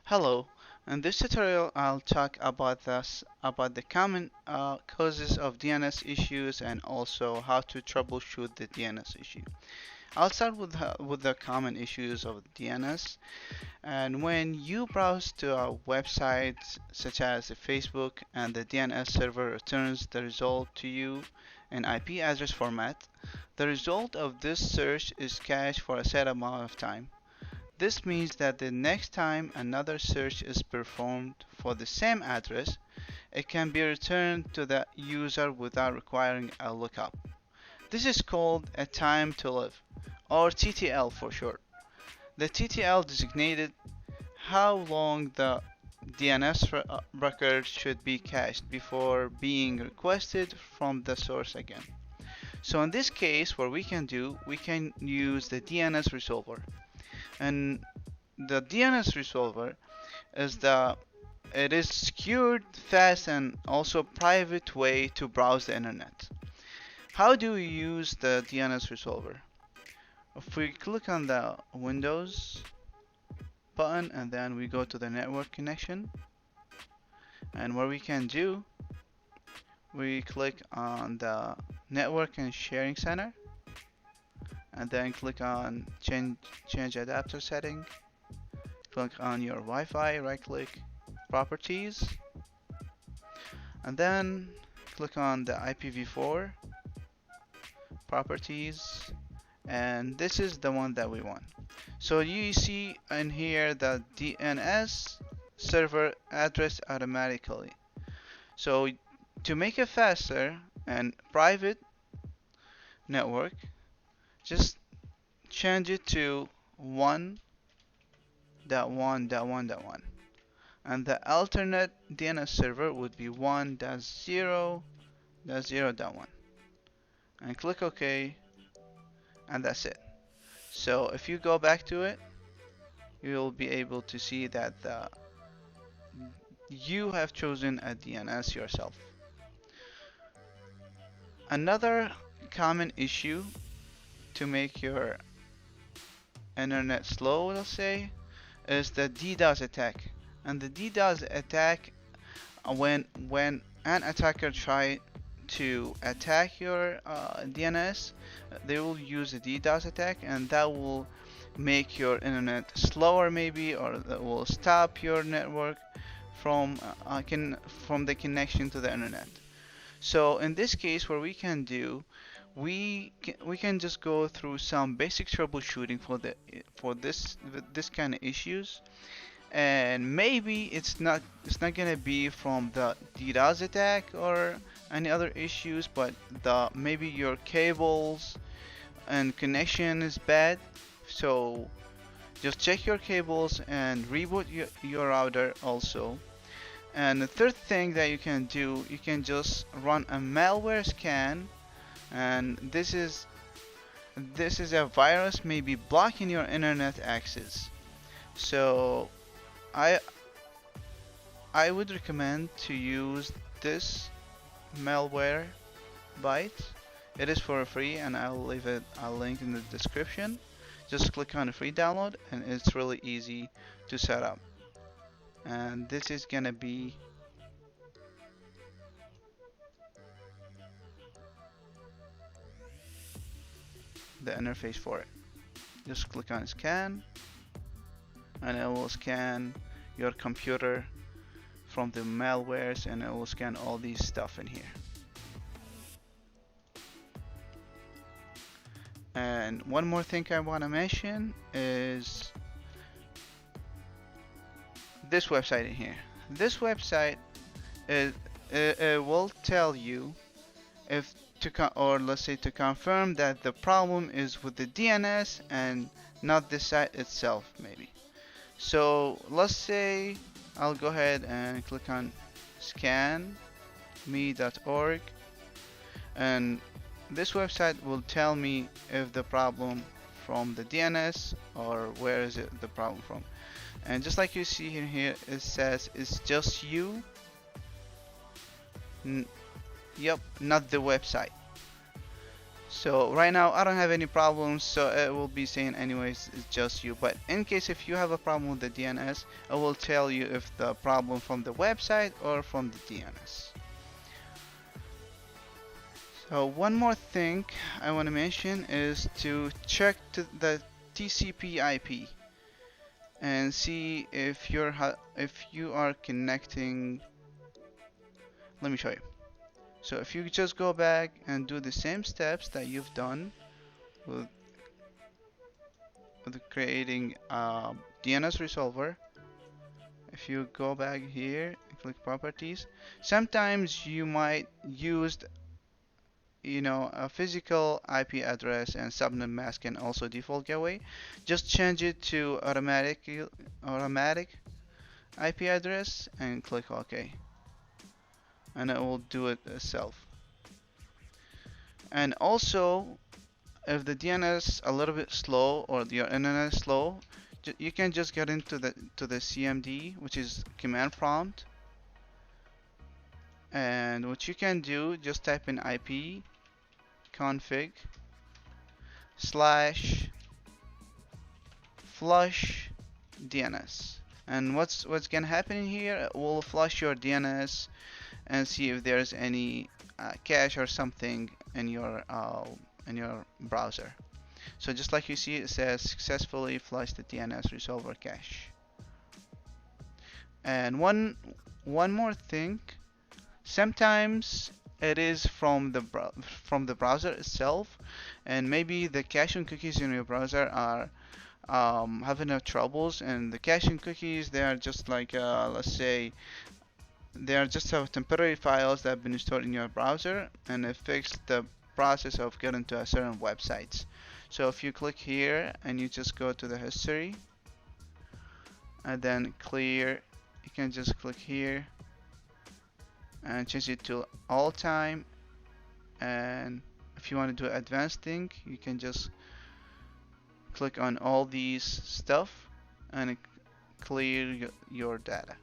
Hello, in this tutorial I'll talk about the common causes of DNS issues and also how to troubleshoot the DNS issue. I'll start with the common issues of DNS. And when you browse to a website such as Facebook and the DNS server returns the result to you in IP address format, the result of this search is cached for a set amount of time. This means that the next time another search is performed for the same address, it can be returned to the user without requiring a lookup. This is called a time to live, or TTL for short. The TTL designated how long the DNS record should be cached before being requested from the source again. So in this case, what we can do, we can use the DNS resolver. And the DNS resolver is it is secured, fast, and also private way to browse the internet. How do we use the DNS resolver? If we click on the Windows button and then we go to the network connection, and what we can do, we click on the network and sharing center, and then click on change adapter setting. Click on your Wi-Fi, right click, properties, and then click on the IPv4 properties, and this is the one that we want. So you see in here the DNS server address automatically. So to make it faster and private network, just change it to 1.1.1.1, and the alternate DNS server would be 1.0.0.1, and click OK, and that's it. So if you go back to it, you'll be able to see that you have chosen a DNS yourself. Another common issue to make your internet slow, let's say, is the DDoS attack. And the DDoS attack, when an attacker try to attack your DNS, they will use a DDoS attack, and that will make your internet slower maybe, or that will stop your network from the connection to the internet. So in this case, what we can do, we can just go through some basic troubleshooting for this kind of issues, and maybe it's not gonna be from the DDoS attack or any other issues, but maybe your cables and connection is bad. So just check your cables and reboot your router also. And the third thing that you can do, you can just run a malware scan, and this is a virus maybe blocking your internet access. So I would recommend to use this malware byte. It is for free, and I'll leave a link in the description. Just click on the free download, and it's really easy to set up. And this is gonna be the interface for it. Just click on scan, and it will scan your computer from the malwares, and it will scan all these stuff in here. And one more thing I want to mention is this website in here. This website it will tell you if or let's say to confirm that the problem is with the DNS and not the site itself maybe. So let's say I'll go ahead and click on scanme.org, and this website will tell me if the problem from the DNS or where is it the problem from. And just like you see in here, it says it's just you. Yep, not the website. So right now I don't have any problems, so it will be saying anyways it's just you. But in case if you have a problem with the DNS, I will tell you if the problem from the website or from the DNS. So one more thing I want to mention is to check the TCPIP and see if you are connecting. Let me show you. So if you just go back and do the same steps that you've done with, creating a DNS resolver, if you go back here and click properties, sometimes you might use a physical IP address and subnet mask and also default gateway. Just change it to automatic IP address and click OK, and it will do it itself. And also, if the DNS a little bit slow or your internet is slow, you can just get into the CMD, which is command prompt, and what you can do, just type in IP config slash flush DNS. And what's gonna happen here? It will flush your DNS and see if there's any cache or something in your browser. So just like you see, it says successfully flushed the DNS resolver cache. And one more thing, sometimes it is from the browser itself, and maybe the caching cookies in your browser are having troubles, and the caching cookies, they are just like let's say they are just temporary files that have been stored in your browser, and it fixed the process of getting to a certain websites. So if you click here and you just go to the history and then clear, you can just click here and change it to all time. And if you want to do advanced thing, you can just click on all these stuff and clear your data.